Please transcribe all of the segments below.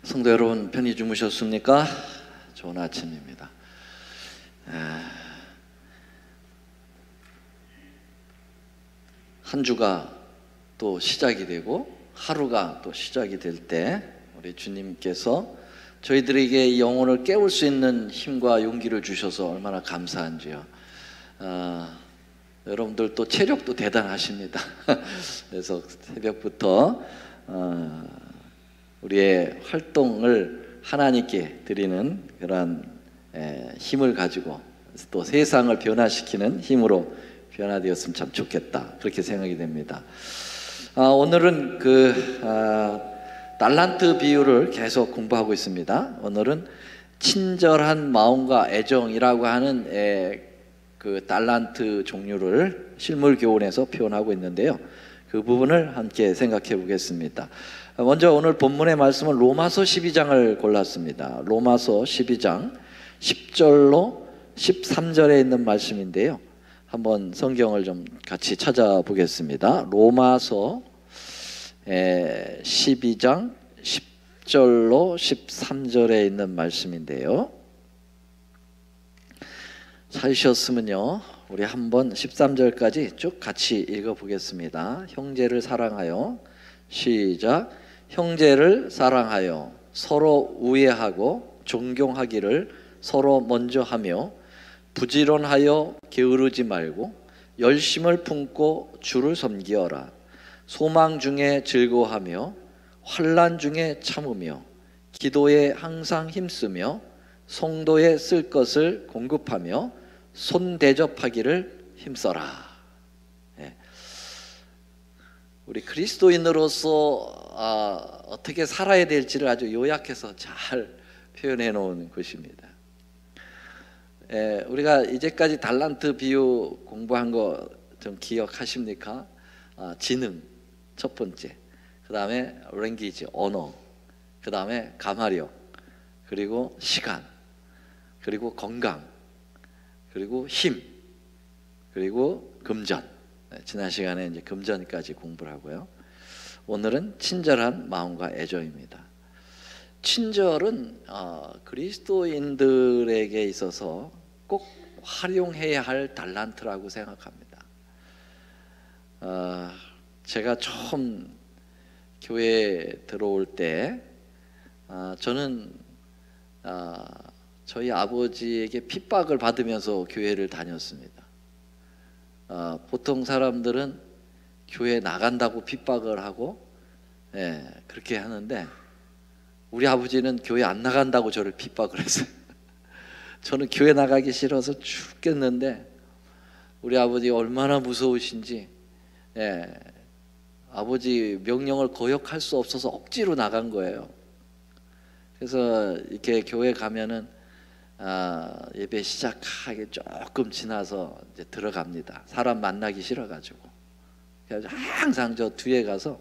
성도 여러분, 편히 주무셨습니까? 좋은 아침입니다. 한 주가 또 시작이 되고 하루가 또 시작이 될 때 우리 주님께서 저희들에게 영혼을 깨울 수 있는 힘과 용기를 주셔서 얼마나 감사한지요. 여러분들 또 체력도 대단하십니다. 그래서 새벽부터 우리의 활동을 하나님께 드리는 그런 힘을 가지고 또 세상을 변화시키는 힘으로 변화되었으면 참 좋겠다, 그렇게 생각이 됩니다. 오늘은 달란트 비유를 계속 공부하고 있습니다. 오늘은 친절한 마음과 애정이라고 하는 그 달란트 종류를 실물 교훈에서 표현하고 있는데요, 그 부분을 함께 생각해 보겠습니다. 먼저 오늘 본문의 말씀은 로마서 12장을 골랐습니다. 로마서 12장 10절로 13절에 있는 말씀인데요, 한번 성경을 좀 같이 찾아보겠습니다. 로마서 12장 10절로 13절에 있는 말씀인데요, 찾으셨으면요 우리 한번 13절까지 쭉 같이 읽어보겠습니다. 형제를 사랑하여, 시작. 형제를 사랑하여 서로 우애하고 존경하기를 서로 먼저 하며 부지런하여 게으르지 말고 열심을 품고 주를 섬기어라. 소망 중에 즐거워하며 환난 중에 참으며 기도에 항상 힘쓰며 성도에 쓸 것을 공급하며 손대접하기를 힘써라. 우리 그리스도인으로서 어떻게 살아야 될지를 아주 요약해서 잘 표현해 놓은 것입니다. 우리가 이제까지 달란트 비유 공부한 거 좀 기억하십니까? 지능 첫 번째, 그 다음에 랭귀지, 언어, 그 다음에 감화력, 그리고 시간, 그리고 건강, 그리고 힘, 그리고 금전. 지난 시간에 이제 금전까지 공부를 하고요. 오늘은 친절한 마음과 애정입니다. 친절은 그리스도인들에게 있어서 꼭 활용해야 할 달란트라고 생각합니다. 제가 처음 교회에 들어올 때 저는 저희 아버지에게 핍박을 받으면서 교회를 다녔습니다. 보통 사람들은 교회 나간다고 핍박을 하고 그렇게 하는데, 우리 아버지는 교회 안 나간다고 저를 핍박을 했어요. 저는 교회 나가기 싫어서 죽겠는데 우리 아버지 얼마나 무서우신지, 아버지 명령을 거역할 수 없어서 억지로 나간 거예요. 그래서 이렇게 교회 가면은 예배 시작하기 조금 지나서 이제 들어갑니다. 사람 만나기 싫어가지고. 그래서 항상 저 뒤에 가서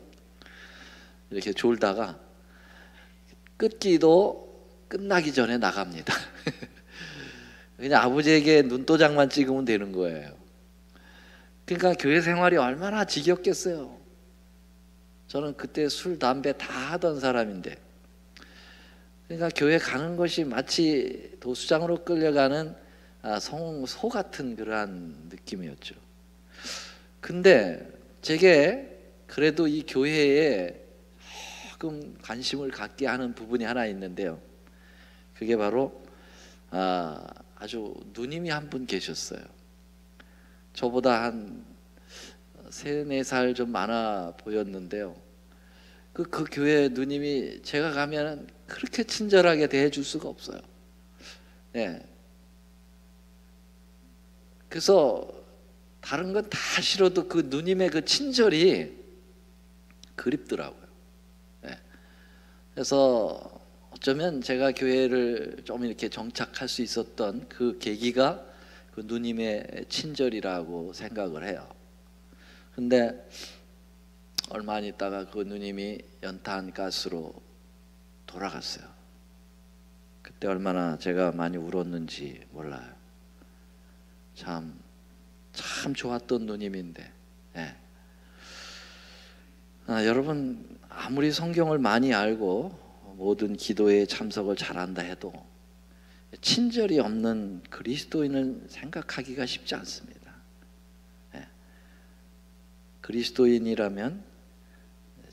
이렇게 졸다가 끝기도 끝나기 전에 나갑니다. 그냥 아버지에게 눈도장만 찍으면 되는 거예요. 그러니까 교회 생활이 얼마나 지겹겠어요. 저는 그때 술, 담배 다 하던 사람인데, 그러니까 교회 가는 것이 마치 도수장으로 끌려가는 소 같은 그러한 느낌이었죠. 근데 제게 그래도 이 교회에 조금 관심을 갖게 하는 부분이 하나 있는데요, 그게 바로 아주 누님이 한 분 계셨어요. 저보다 한 3-4살 좀 많아 보였는데요, 그 교회 누님이 제가 가면 그렇게 친절하게 대해줄 수가 없어요. 그래서 다른 건 다 싫어도 그 누님의 그 친절이 그립더라고요. 그래서 어쩌면 제가 교회를 좀 이렇게 정착할 수 있었던 그 계기가 그 누님의 친절이라고 생각을 해요. 근데 얼마 안 있다가 그 누님이 연탄가스로 돌아갔어요. 그때 얼마나 제가 많이 울었는지 몰라요. 참 좋았던 누님인데. 여러분 아무리 성경을 많이 알고 모든 기도에 참석을 잘한다 해도 친절이 없는 그리스도인을 생각하기가 쉽지 않습니다. 예. 그리스도인이라면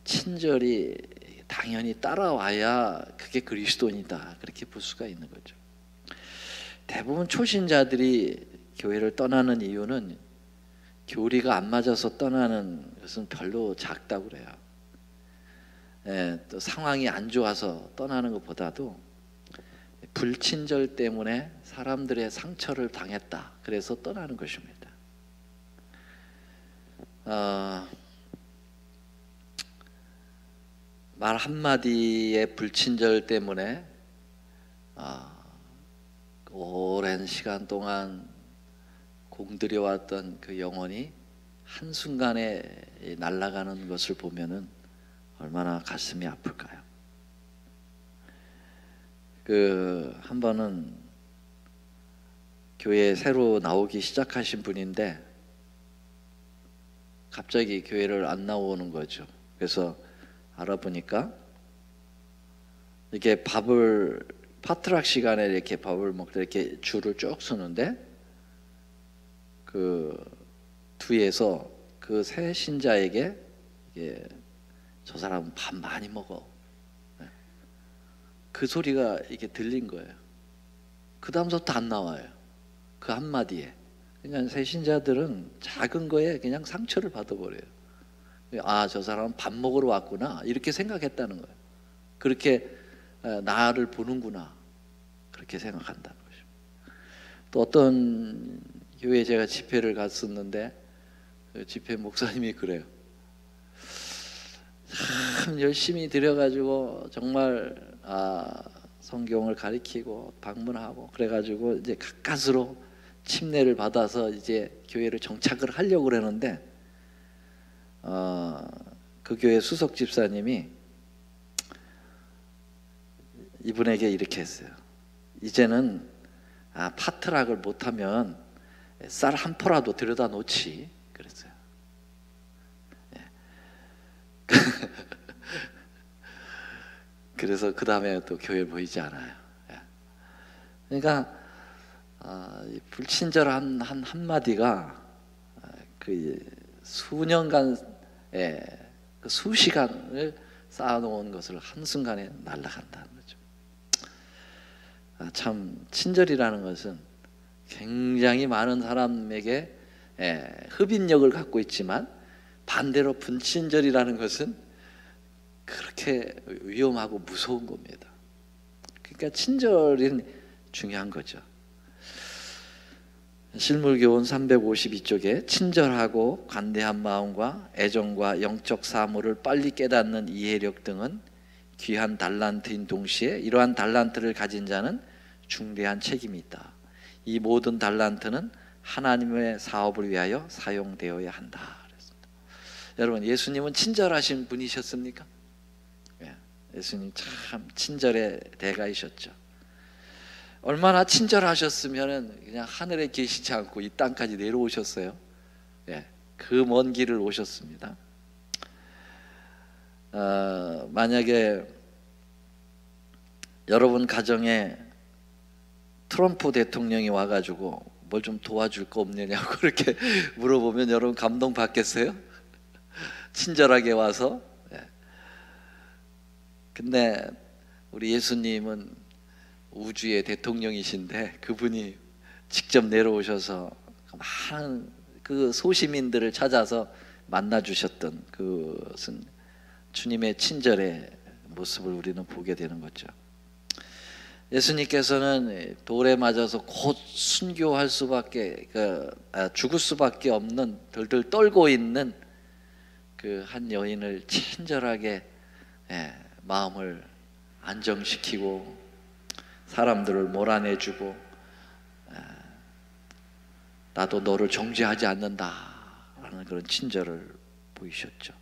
친절이 당연히 따라와야 그게 그리스도인이다, 그렇게 볼 수가 있는 거죠. 대부분 초신자들이 교회를 떠나는 이유는 교리가 안 맞아서 떠나는 것은 별로 작다고 그래요. 예, 또 상황이 안 좋아서 떠나는 것보다도 불친절 때문에 사람들의 상처를 당했다, 그래서 떠나는 것입니다. 말 한마디의 불친절 때문에 오랜 시간 동안 공들여왔던 그 영혼이 한순간에 날아가는 것을 보면은 얼마나 가슴이 아플까요? 한 번은 교회에 새로 나오기 시작하신 분인데 갑자기 교회를 안 나오는 거죠. 그래서 알아보니까 이렇게 파트락 시간에 이렇게 밥을 먹다 이렇게 줄을 쭉 서는데 그 뒤에서 그 새 신자에게 저 사람은 밥 많이 먹어, 그 소리가 이게 들린 거예요. 그 다음부터 안 나와요, 그 한마디에. 그냥 새 신자들은 작은 거에 그냥 상처를 받아버려요. 저 사람은 밥 먹으러 왔구나, 이렇게 생각했다는 거예요. 그렇게 나를 보는구나, 그렇게 생각한다는 거죠. 또 어떤 교회에 제가 집회를 갔었는데 그 집회 목사님이 그래요. 참 열심히 들여가지고 정말 성경을 가리키고 방문하고 그래가지고 이제 가까스로 침례를 받아서 이제 교회를 정착을 하려고 그러는데 그 교회 수석 집사님이 이분에게 이렇게 했어요. 이제는 파트락을 못하면 쌀 한 포라도 들여다 놓지, 그랬어요. 예. 그래서 그 다음에 또 교회 보이지 않아요. 예. 그러니까 불친절한 한마디가 그 수년간 그 수시간을 쌓아놓은 것을 한순간에 날아간다는 거죠. 참 친절이라는 것은 굉장히 많은 사람에게 흡인력을 갖고 있지만 반대로 불친절이라는 것은 그렇게 위험하고 무서운 겁니다. 그러니까 친절이 중요한 거죠. 실물교훈 352쪽에 친절하고 관대한 마음과 애정과 영적 사물을 빨리 깨닫는 이해력 등은 귀한 달란트인 동시에 이러한 달란트를 가진 자는 중대한 책임이 있다. 이 모든 달란트는 하나님의 사업을 위하여 사용되어야 한다. 그랬습니다. 여러분, 예수님은 친절하신 분이셨습니까? 예수님 참 친절의 대가이셨죠. 얼마나 친절하셨으면 그냥 하늘에 계시지 않고 이 땅까지 내려오셨어요. 그 먼 길을 오셨습니다. 만약에 여러분 가정에 트럼프 대통령이 와가지고 뭘 좀 도와줄 거 없느냐고 그렇게 물어보면 여러분 감동 받겠어요? 친절하게 와서. 근데 우리 예수님은 우주의 대통령이신데 그분이 직접 내려오셔서 많은 그 소시민들을 찾아서 만나 주셨던 그것은 주님의 친절의 모습을 우리는 보게 되는 거죠. 예수님께서는 돌에 맞아서 곧 순교할 수밖에 죽을 수밖에 없는 덜덜 떨고 있는 그 한 여인을 친절하게 마음을 안정시키고 사람들을 몰아내주고 나도 너를 정죄하지 않는다라는 그런 친절을 보이셨죠.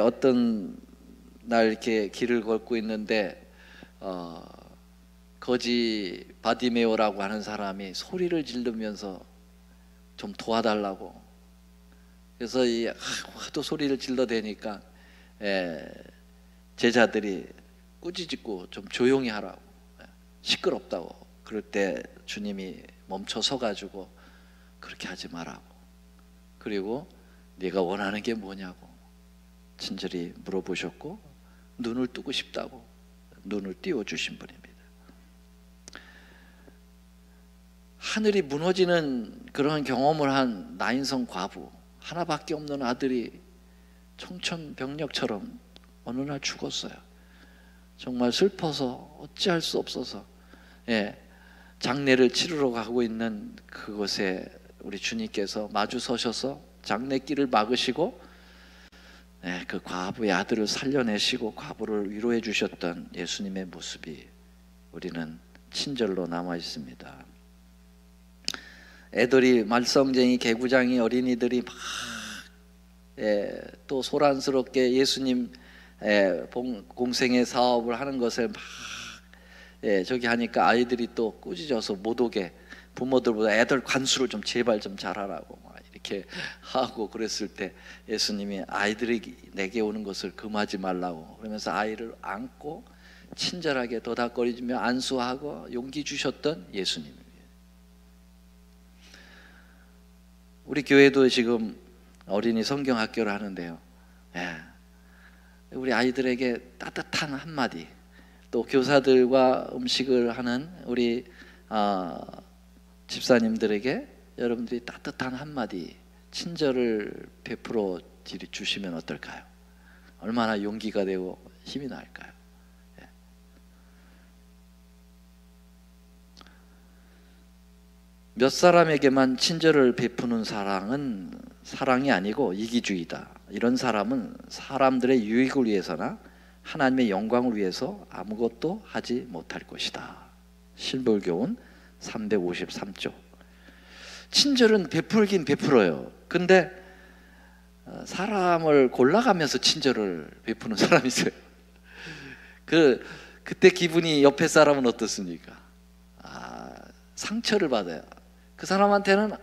어떤 날 이렇게 길을 걷고 있는데 거지 바디메오라고 하는 사람이 소리를 지르면서 좀 도와달라고, 그래서 하도 소리를 질러대니까 제자들이 꾸짖고 좀 조용히 하라고, 시끄럽다고 그럴 때 주님이 멈춰 서 가지고 그렇게 하지 말라고, 그리고 네가 원하는 게 뭐냐고 친절히 물어보셨고 눈을 뜨고 싶다고 눈을 띄워주신 분입니다. 하늘이 무너지는 그런 경험을 한 나인성 과부, 하나밖에 없는 아들이 청천벽력처럼 어느 날 죽었어요. 정말 슬퍼서 어찌할 수 없어서 장례를 치르러 가고 있는 그곳에 우리 주님께서 마주 서셔서 장례길을 막으시고 그 과부의 아들을 살려내시고 과부를 위로해 주셨던 예수님의 모습이 우리는 친절로 남아 있습니다. 애들이, 말썽쟁이 개구장이 어린이들이 막 또 소란스럽게 예수님 공생의 사업을 하는 것을 막 저기 하니까 아이들이 또 꾸짖어서 못 오게, 부모들보다 애들 관수를 좀 제발 좀 잘하라고 막 이렇게 하고 그랬을 때 예수님이 아이들이 내게 오는 것을 금하지 말라고 그러면서 아이를 안고 친절하게 도닥거리며 안수하고 용기 주셨던 예수님. 우리 교회도 지금 어린이 성경학교를 하는데요, 우리 아이들에게 따뜻한 한마디, 또 교사들과 음식을 하는 우리 집사님들에게 여러분들이 따뜻한 한마디, 친절을 베풀어 주시면 어떨까요? 얼마나 용기가 되고 힘이 날까요? 몇 사람에게만 친절을 베푸는 사랑은 사랑이 아니고 이기주의다. 이런 사람은 사람들의 유익을 위해서나 하나님의 영광을 위해서 아무것도 하지 못할 것이다. 신불교훈 353쪽. 친절은 베풀긴 베풀어요. 근데 사람을 골라가면서 친절을 베푸는 사람이 있어요. 그때 기분이 옆에 사람은 어떻습니까? 상처를 받아요. 그 사람한테는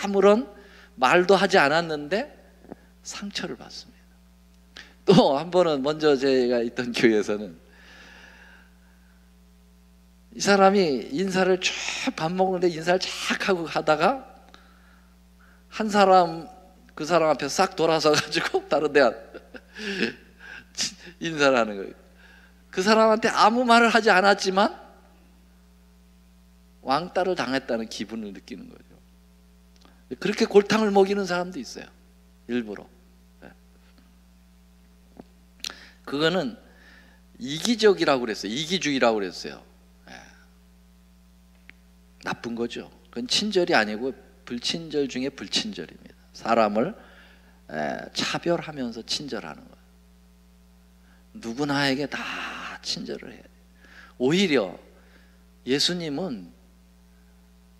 아무런 말도 하지 않았는데 상처를 받습니다. 또 한 번은, 먼저 제가 있던 교회에서는 이 사람이 인사를 쫙, 밥 먹는데 인사를 쫙 하고 가다가 한 사람, 그 사람 앞에 싹 돌아서 가지고 다른 데 인사를 하는 거예요. 그 사람한테 아무 말을 하지 않았지만 왕따를 당했다는 기분을 느끼는 거죠. 그렇게 골탕을 먹이는 사람도 있어요, 일부러. 그거는 이기적이라고 그랬어요. 이기주의라고 그랬어요. 나쁜 거죠. 그건 친절이 아니고 불친절 중에 불친절입니다. 사람을 차별하면서 친절하는 거예요. 누구나에게 다 친절을 해야 돼요. 오히려 예수님은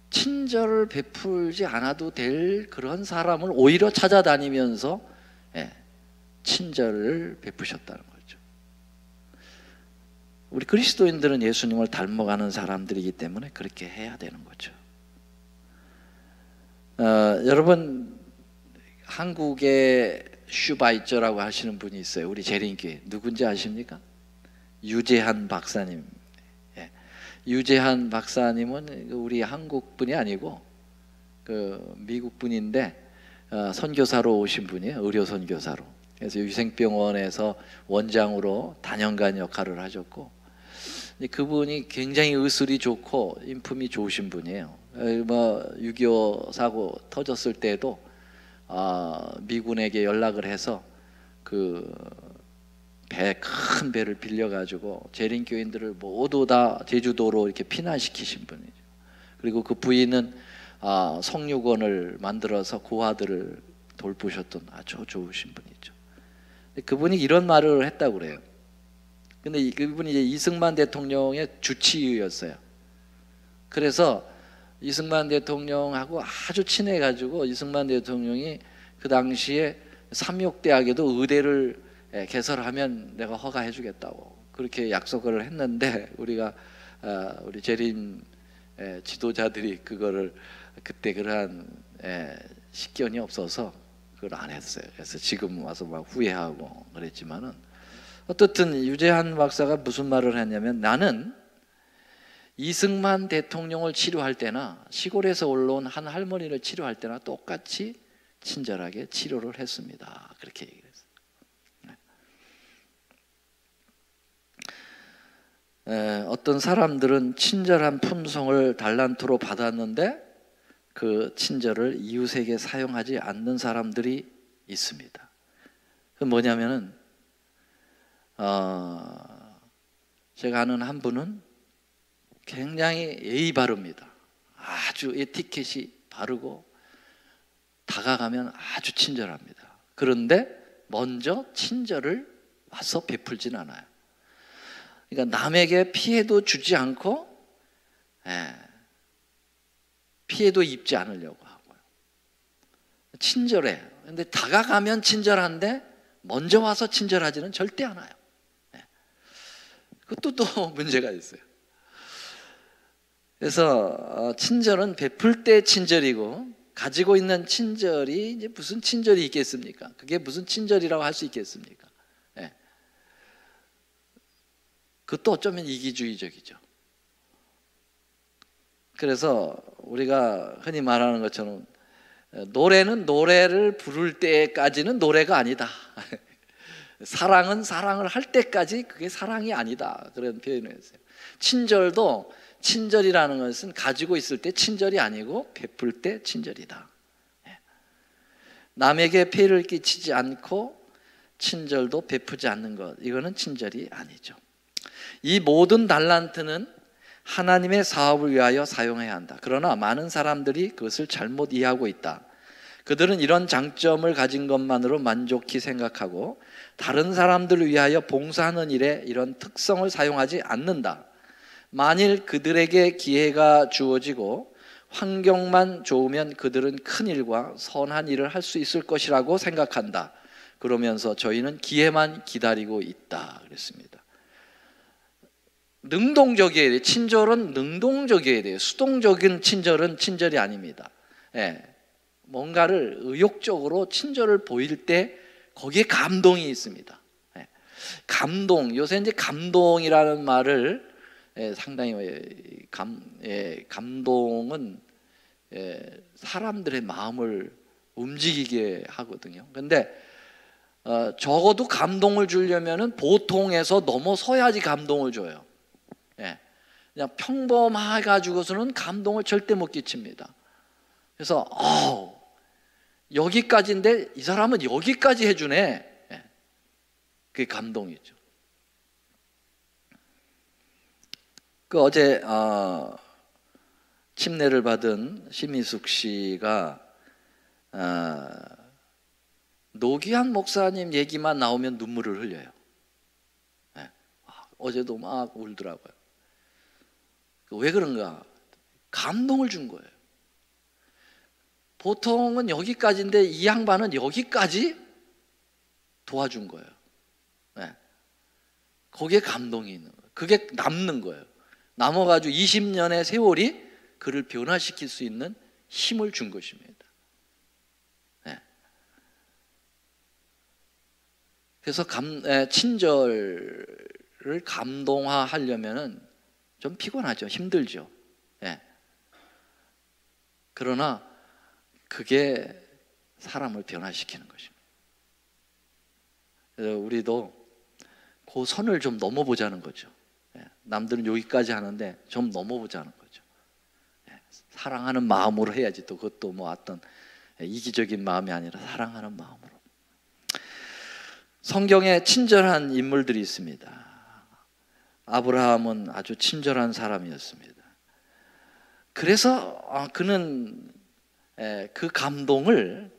친절을 베풀지 않아도 될 그런 사람을 오히려 찾아다니면서 친절을 베푸셨다는 거죠. 우리 그리스도인들은 예수님을 닮아가는 사람들이기 때문에 그렇게 해야 되는 거죠. 여러분, 한국의 슈바이처라고 하시는 분이 있어요. 우리 재림교회 누군지 아십니까? 유재한 박사님. 유재한 박사님은 우리 한국 분이 아니고 미국 분인데 선교사로 오신 분이에요. 의료 선교사로. 그래서 유생병원에서 원장으로 다년간 역할을 하셨고, 그분이 굉장히 의술이 좋고 인품이 좋으신 분이에요. 6.25 사고 터졌을 때도 미군에게 연락을 해서 큰 배를 빌려가지고 재림교인들을 모두 다 제주도로 이렇게 피난시키신 분이죠. 그리고 그 부인은 성육원을 만들어서 고아들을 돌보셨던 아주 좋으신 분이죠. 그분이 이런 말을 했다고 그래요. 근데 그분이 이제 이승만 대통령의 주치의였어요. 그래서 이승만 대통령하고 아주 친해가지고 이승만 대통령이 그 당시에 삼육대학에도 의대를 개설하면 내가 허가해 주겠다고 그렇게 약속을 했는데, 우리 재림 지도자들이 그거를 그때 그러한 식견이 없어서 그걸 안 했어요. 그래서 지금 와서 막 후회하고 그랬지만은 어떻든 유재한 박사가 무슨 말을 했냐면, 나는 이승만 대통령을 치료할 때나 시골에서 올라온 한 할머니를 치료할 때나 똑같이 친절하게 치료를 했습니다. 그렇게 얘기를 했어요. 어떤 사람들은 친절한 품성을 달란트로 받았는데 그 친절을 이웃에게 사용하지 않는 사람들이 있습니다. 그 뭐냐면은 제가 아는 한 분은 굉장히 예의 바릅니다. 아주 에티켓이 바르고 다가가면 아주 친절합니다. 그런데 먼저 친절을 와서 베풀진 않아요. 그러니까 남에게 피해도 주지 않고 피해도 입지 않으려고 하고요. 친절해요. 그런데 다가가면 친절한데 먼저 와서 친절하지는 절대 않아요. 그것도 또 문제가 있어요. 그래서 친절은 베풀 때 친절이고, 가지고 있는 친절이 이제 무슨 친절이 있겠습니까? 그게 무슨 친절이라고 할 수 있겠습니까? 그것도 어쩌면 이기주의적이죠. 그래서 우리가 흔히 말하는 것처럼 노래는 노래를 부를 때까지는 노래가 아니다. 사랑은 사랑을 할 때까지 그게 사랑이 아니다. 그런 표현을 했어요. 친절도, 친절이라는 것은 가지고 있을 때 친절이 아니고 베풀 때 친절이다. 남에게 폐를 끼치지 않고 친절도 베푸지 않는 것, 이거는 친절이 아니죠. 이 모든 달란트는 하나님의 사업을 위하여 사용해야 한다. 그러나 많은 사람들이 그것을 잘못 이해하고 있다. 그들은 이런 장점을 가진 것만으로 만족히 생각하고 다른 사람들을 위하여 봉사하는 일에 이런 특성을 사용하지 않는다. 만일 그들에게 기회가 주어지고 환경만 좋으면 그들은 큰 일과 선한 일을 할 수 있을 것이라고 생각한다. 그러면서 저희는 기회만 기다리고 있다. 그랬습니다. 능동적이어야 돼요. 친절은 능동적이어야 돼요. 수동적인 친절은 친절이 아닙니다. 뭔가를 의욕적으로 친절을 보일 때 거기에 감동이 있습니다. 감동, 요새 이제 감동이라는 말을 상당히 감동은 사람들의 마음을 움직이게 하거든요. 근데 적어도 감동을 주려면은 보통에서 넘어서야지 감동을 줘요. 그냥 평범해가지고서는 감동을 절대 못 끼칩니다. 그래서 여기까지인데 이 사람은 여기까지 해주네. 그게 감동이죠. 그 어제 침례를 받은 심희숙 씨가 노기한 목사님 얘기만 나오면 눈물을 흘려요. 어제도 막 울더라고요. 왜 그런가? 감동을 준 거예요. 보통은 여기까지인데 이 양반은 여기까지 도와준 거예요. 거기에 감동이 있는 거예요. 그게 남는 거예요. 남아가지고 20년의 세월이 그를 변화시킬 수 있는 힘을 준 것입니다. 그래서 친절을 감동화하려면은 좀 피곤하죠. 힘들죠. 그러나 그게 사람을 변화시키는 것입니다. 그래서 우리도 그 선을 좀 넘어보자는 거죠. 남들은 여기까지 하는데 좀 넘어보자는 거죠. 사랑하는 마음으로 해야지. 또 그것도 뭐 어떤 이기적인 마음이 아니라 사랑하는 마음으로. 성경에 친절한 인물들이 있습니다. 아브라함은 아주 친절한 사람이었습니다. 그래서 그는 그 감동을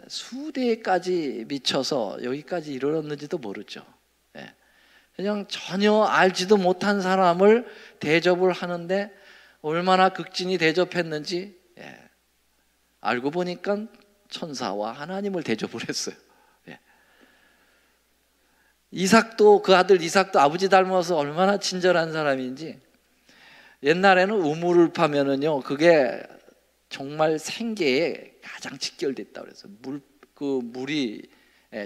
수대까지 미쳐서 여기까지 이르렀는지도 모르죠. 그냥 전혀 알지도 못한 사람을 대접을 하는데 얼마나 극진히 대접했는지 알고 보니까 천사와 하나님을 대접을 했어요. 이삭도, 그 아들 이삭도 아버지 닮아서 얼마나 친절한 사람인지, 옛날에는 우물을 파면은요 그게 정말 생계에 가장 직결됐다 그래서 물이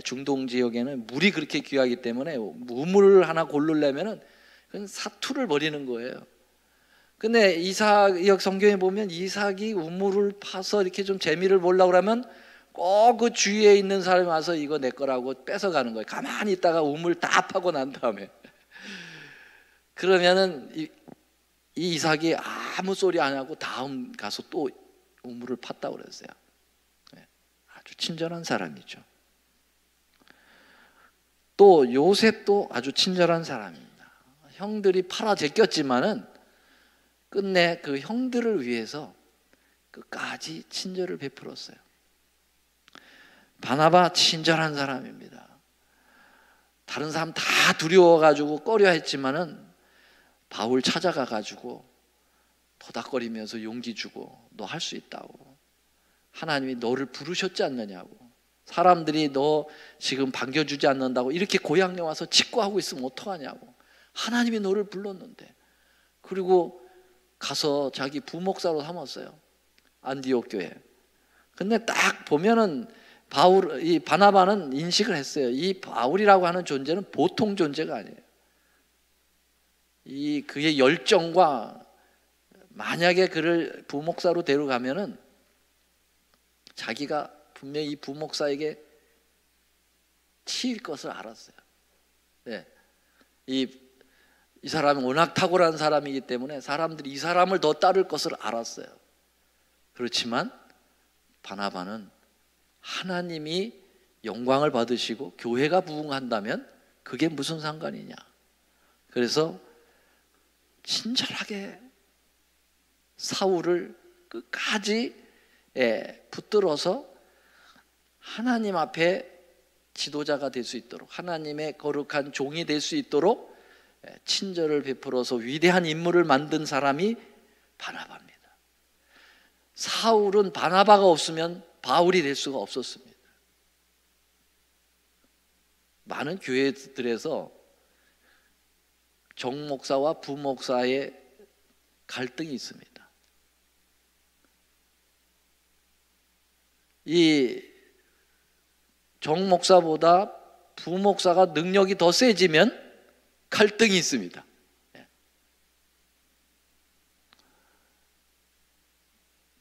중동 지역에는 물이 그렇게 귀하기 때문에 우물을 하나 고르려면은 그건 사투를 벌이는 거예요. 근데 이삭 성경에 보면 이삭이 우물을 파서 이렇게 좀 재미를 보려고 그러면 꼭 그 주위에 있는 사람이 와서 이거 내 거라고 뺏어가는 거예요. 가만히 있다가 우물 다 파고 난 다음에 그러면은 이 이삭이 아무 소리 안 하고 다음 가서 또 우물을 팠다고 그랬어요. 아주 친절한 사람이죠. 또 요셉도 아주 친절한 사람입니다. 형들이 팔아 제꼈지만은 끝내 그 형들을 위해서 끝까지 친절을 베풀었어요. 바나바 친절한 사람입니다. 다른 사람 다 두려워가지고 꺼려했지만은 바울 찾아가가지고 토닥거리면서 용기 주고 너 할 수 있다고, 하나님이 너를 부르셨지 않느냐고, 사람들이 너 지금 반겨주지 않는다고 이렇게 고향에 와서 직구하고 있으면 어떡하냐고, 하나님이 너를 불렀는데. 그리고 가서 자기 부목사로 삼았어요, 안디옥 교회. 근데 딱 보면은 이 바나바는 인식을 했어요. 이 바울이라고 하는 존재는 보통 존재가 아니에요. 그의 열정과, 만약에 그를 부목사로 데려가면은 자기가 분명히 이 부목사에게 치일 것을 알았어요. 네. 이 사람은 워낙 탁월한 사람이기 때문에 사람들이 이 사람을 더 따를 것을 알았어요. 그렇지만 바나바는 하나님이 영광을 받으시고 교회가 부흥한다면 그게 무슨 상관이냐. 그래서 친절하게 사울을 끝까지 붙들어서 하나님 앞에 지도자가 될 수 있도록, 하나님의 거룩한 종이 될 수 있도록 친절을 베풀어서 위대한 인물을 만든 사람이 바나바입니다. 사울은 바나바가 없으면 바울이 될 수가 없었습니다. 많은 교회들에서 정목사와 부목사의 갈등이 있습니다. 이 정목사보다 부목사가 능력이 더 세지면 갈등이 있습니다.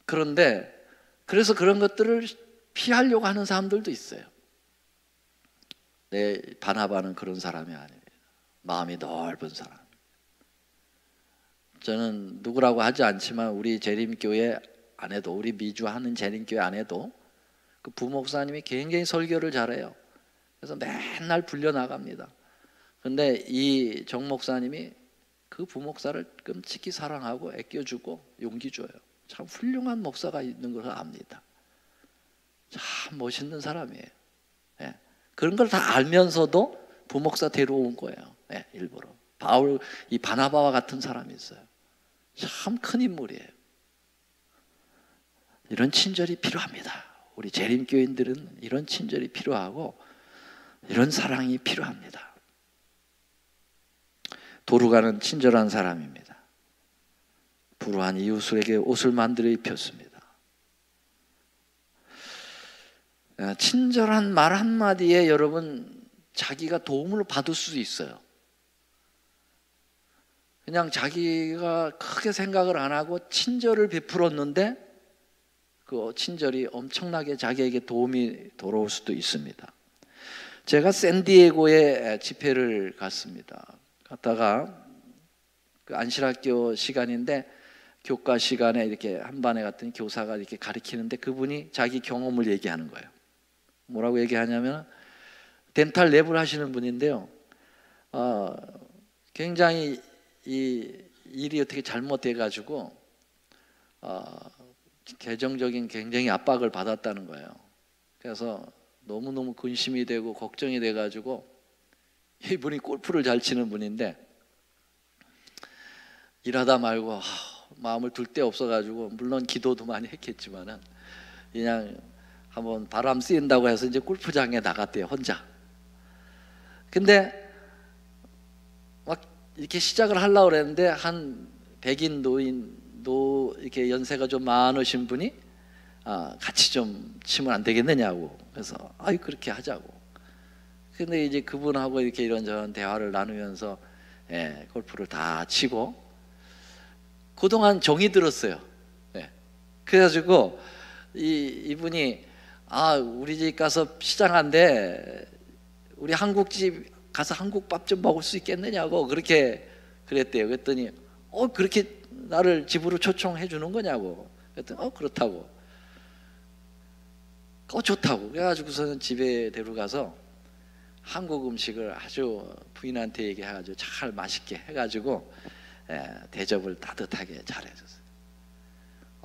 그런데 그래서 그런 것들을 피하려고 하는 사람들도 있어요. 바나바는 그런 사람이 아닙니다. 마음이 넓은 사람. 저는 누구라고 하지 않지만 우리 재림교회 안에도, 우리 미주 하는 재림교회 안에도 그 부목사님이 굉장히 설교를 잘해요. 그래서 맨날 불려 나갑니다. 근데 이 정목사님이 그 부목사를 끔찍히 사랑하고 아껴주고 용기 줘요. 참 훌륭한 목사가 있는 걸 압니다. 참 멋있는 사람이에요. 그런 걸 다 알면서도 부목사 데려온 거예요. 일부러. 이 바나바와 같은 사람이 있어요. 참 큰 인물이에요. 이런 친절이 필요합니다. 우리 재림교인들은 이런 친절이 필요하고 이런 사랑이 필요합니다. 도루가는 친절한 사람입니다. 불우한 이웃에게 옷을 만들어 입혔습니다. 친절한 말 한마디에 여러분 자기가 도움을 받을 수 있어요. 그냥 자기가 크게 생각을 안 하고 친절을 베풀었는데 그 친절이 엄청나게 자기에게 도움이 돌아올 수도 있습니다. 제가 샌디에고에 집회를 갔습니다. 갔다가 그 안실학교 시간인데 교과 시간에 이렇게 한 반에 갔더니 교사가 이렇게 가르치는데 그분이 자기 경험을 얘기하는 거예요. 뭐라고 얘기하냐면 덴탈 랩을 하시는 분인데요. 굉장히 이 일이 어떻게 잘못돼가지고 재정적인 굉장히 압박을 받았다는 거예요. 그래서 너무너무 근심이 되고 걱정이 돼가지고, 이분이 골프를 잘 치는 분인데 일하다 말고 마음을 둘 데 없어가지고, 물론 기도도 많이 했겠지만은 그냥 한번 바람 쐬인다고 해서 이제 골프장에 나갔대요, 혼자. 근데 막 이렇게 시작을 하려고 그랬는데 한 백인 이렇게 연세가 좀 많으신 분이 같이 좀 치면 안 되겠느냐고. 그래서 그렇게 하자고. 근데 이제 그분하고 이렇게 이런저런 대화를 나누면서 골프를 다 치고 그동안 정이 들었어요. 그래가지고 이분이 우리 집 가서 시장한데 우리 한국집 가서 한국밥 좀 먹을 수 있겠느냐고 그렇게 그랬대요. 그랬더니 그렇게 나를 집으로 초청해 주는 거냐고. 그랬더니 그렇다고. 좋다고. 그래가지고서는 집에 데려가서 한국 음식을 아주 부인한테 얘기해가지고 잘 맛있게 해가지고 대접을 따뜻하게 잘해줬어요.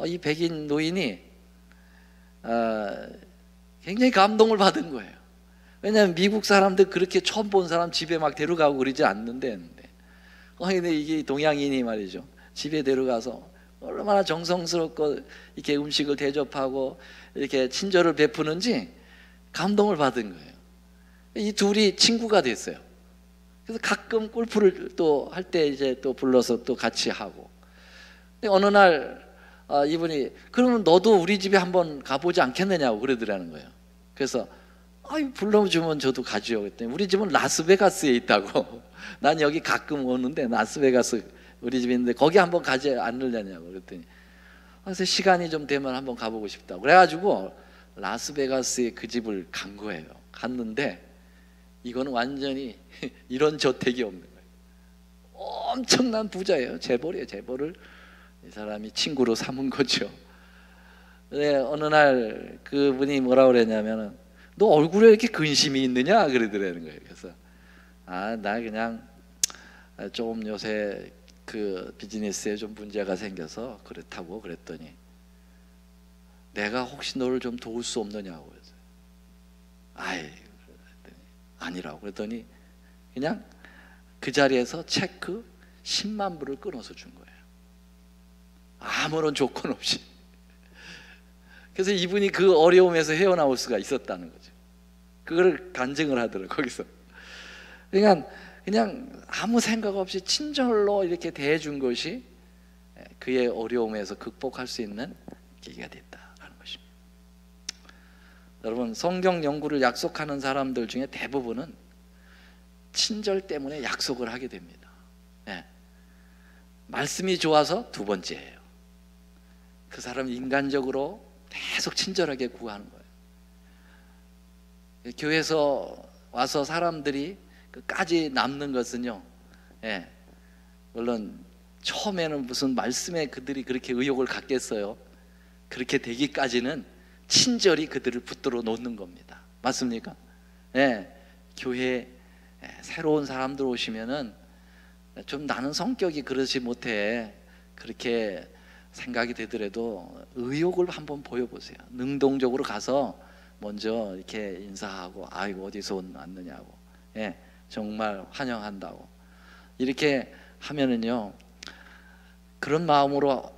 이 백인 노인이 굉장히 감동을 받은 거예요. 왜냐하면 미국 사람들 그렇게 처음 본 사람 집에 막 데려가고 그러지 않는데, 근데 이게 동양인이 말이죠. 집에 데려가서 얼마나 정성스럽고 이렇게 음식을 대접하고 이렇게 친절을 베푸는지 감동을 받은 거예요. 이 둘이 친구가 됐어요. 그래서 가끔 골프를 또 할 때 이제 또 불러서 또 같이 하고. 근데 어느 날 이분이 그러면 너도 우리 집에 한번 가보지 않겠느냐고 그러더라는 거예요. 그래서 불러주면 저도 가죠. 그랬더니 우리 집은 라스베가스에 있다고. 난 여기 가끔 오는데 라스베가스 우리 집에 있는데 거기 한번 가지 않으려냐고 그랬더니 그래서 시간이 좀 되면 한번 가보고 싶다고. 그래가지고 라스베가스에 그 집을 간 거예요. 갔는데 이거는 완전히 이런 저택이 없는 거예요. 엄청난 부자예요. 재벌이에요. 재벌을 이 사람이 친구로 삼은 거죠. 근데 어느 날 그분이 뭐라 그랬냐면은 너 얼굴에 이렇게 근심이 있느냐 그러더라는 거예요. 그래서 나 그냥 조금 요새 그 비즈니스에 좀 문제가 생겨서 그렇다고 그랬더니 내가 혹시 너를 좀 도울 수 없느냐고 그랬어요. 아니라고 그랬더니 그냥 그 자리에서 체크 10만 불을 끊어서 준 거예요. 아무런 조건 없이. 그래서 이분이 그 어려움에서 헤어나올 수가 있었다는 거죠. 그걸 간증을 하더라고요. 거기서. 그러니까 그냥 아무 생각 없이 친절로 이렇게 대해준 것이 그의 어려움에서 극복할 수 있는 계기가 됐다라는 것입니다. 여러분, 성경 연구를 약속하는 사람들 중에 대부분은 친절 때문에 약속을 하게 됩니다. 말씀이 좋아서 두 번째예요. 그 사람 인간적으로 계속 친절하게 구하는 거예요. 교회에서 와서 사람들이 끝까지 남는 것은요, 물론 처음에는 무슨 말씀에 그들이 그렇게 의욕을 갖겠어요. 그렇게 되기까지는 친절히 그들을 붙들어 놓는 겁니다. 맞습니까? 교회에 새로운 사람들 오시면은 좀 나는 성격이 그러지 못해 그렇게 생각이 되더라도 의욕을 한번 보여보세요. 능동적으로 가서 먼저 이렇게 인사하고 어디서 왔느냐고, 정말 환영한다고 이렇게 하면은요, 그런 마음으로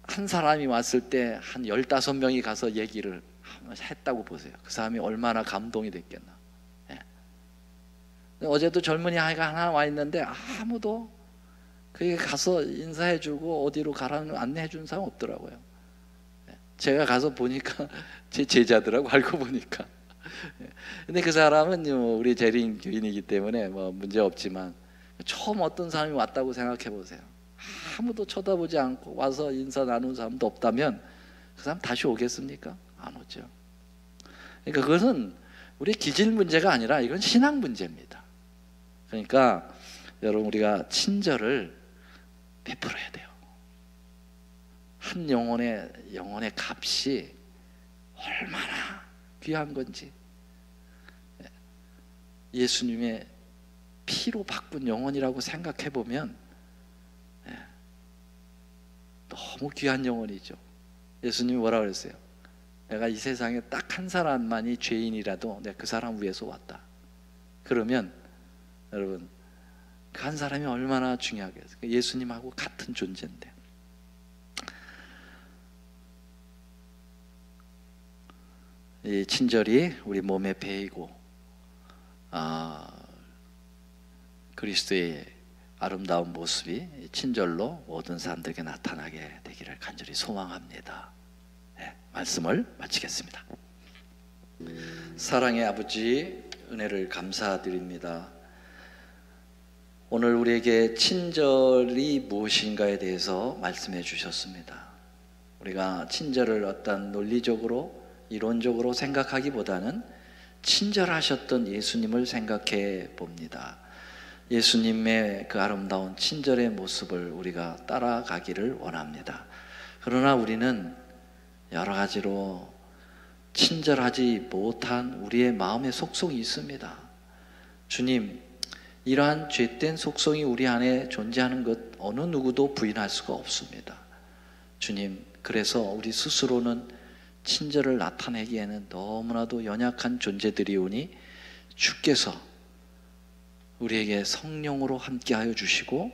한 사람이 왔을 때 한 15명이 가서 얘기를 했다고 보세요. 그 사람이 얼마나 감동이 됐겠나. 어제도 젊은이 아이가 하나 와 있는데 아무도 그게 가서 인사해주고 어디로 가라는 안내해준 사람 없더라고요. 제가 가서 보니까 제 제자더라고, 알고 보니까. 근데 그 사람은 우리 재림 교인이기 때문에 뭐 문제 없지만 처음 어떤 사람이 왔다고 생각해 보세요. 아무도 쳐다보지 않고 와서 인사 나눈 사람도 없다면 그 사람 다시 오겠습니까? 안 오죠. 그러니까 그것은 우리 기질 문제가 아니라 이건 신앙 문제입니다. 그러니까 여러분, 우리가 친절을 베풀어야 돼요. 한 영혼의 값이 얼마나 귀한 건지, 예수님의 피로 바꾼 영혼이라고 생각해 보면 너무 귀한 영혼이죠. 예수님이 뭐라 그랬어요? 내가 이 세상에 딱 한 사람만이 죄인이라도 내가 그 사람 위해서 왔다. 그러면 여러분, 그 한 사람이 얼마나 중요하겠어요. 예수님하고 같은 존재인데. 이 친절이 우리 몸에 배이고 그리스도의 아름다운 모습이 친절로 모든 사람들에게 나타나게 되기를 간절히 소망합니다. 말씀을 마치겠습니다. 사랑의 아버지, 은혜를 감사드립니다. 오늘 우리에게 친절이 무엇인가에 대해서 말씀해 주셨습니다. 우리가 친절을 어떤 논리적으로 이론적으로 생각하기보다는 친절하셨던 예수님을 생각해 봅니다. 예수님의 그 아름다운 친절의 모습을 우리가 따라가기를 원합니다. 그러나 우리는 여러 가지로 친절하지 못한 우리의 마음의 속성이 있습니다. 주님, 이러한 죄된 속성이 우리 안에 존재하는 것 어느 누구도 부인할 수가 없습니다. 주님, 그래서 우리 스스로는 친절을 나타내기에는 너무나도 연약한 존재들이오니 주께서 우리에게 성령으로 함께하여 주시고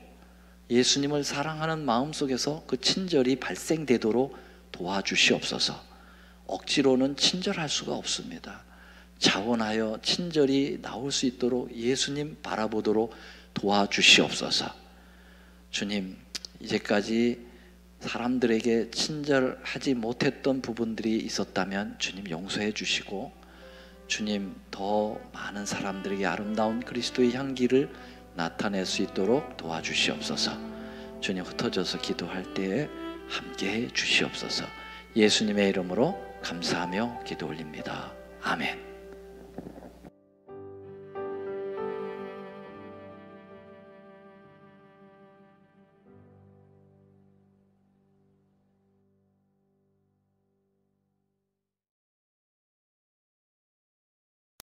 예수님을 사랑하는 마음속에서 그 친절이 발생되도록 도와주시옵소서. 억지로는 친절할 수가 없습니다. 자원하여 친절이 나올 수 있도록 예수님 바라보도록 도와주시옵소서. 주님, 이제까지 사람들에게 친절하지 못했던 부분들이 있었다면 주님 용서해 주시고, 주님 더 많은 사람들에게 아름다운 그리스도의 향기를 나타낼 수 있도록 도와주시옵소서. 주님, 흩어져서 기도할 때에 함께해 주시옵소서. 예수님의 이름으로 감사하며 기도 올립니다. 아멘.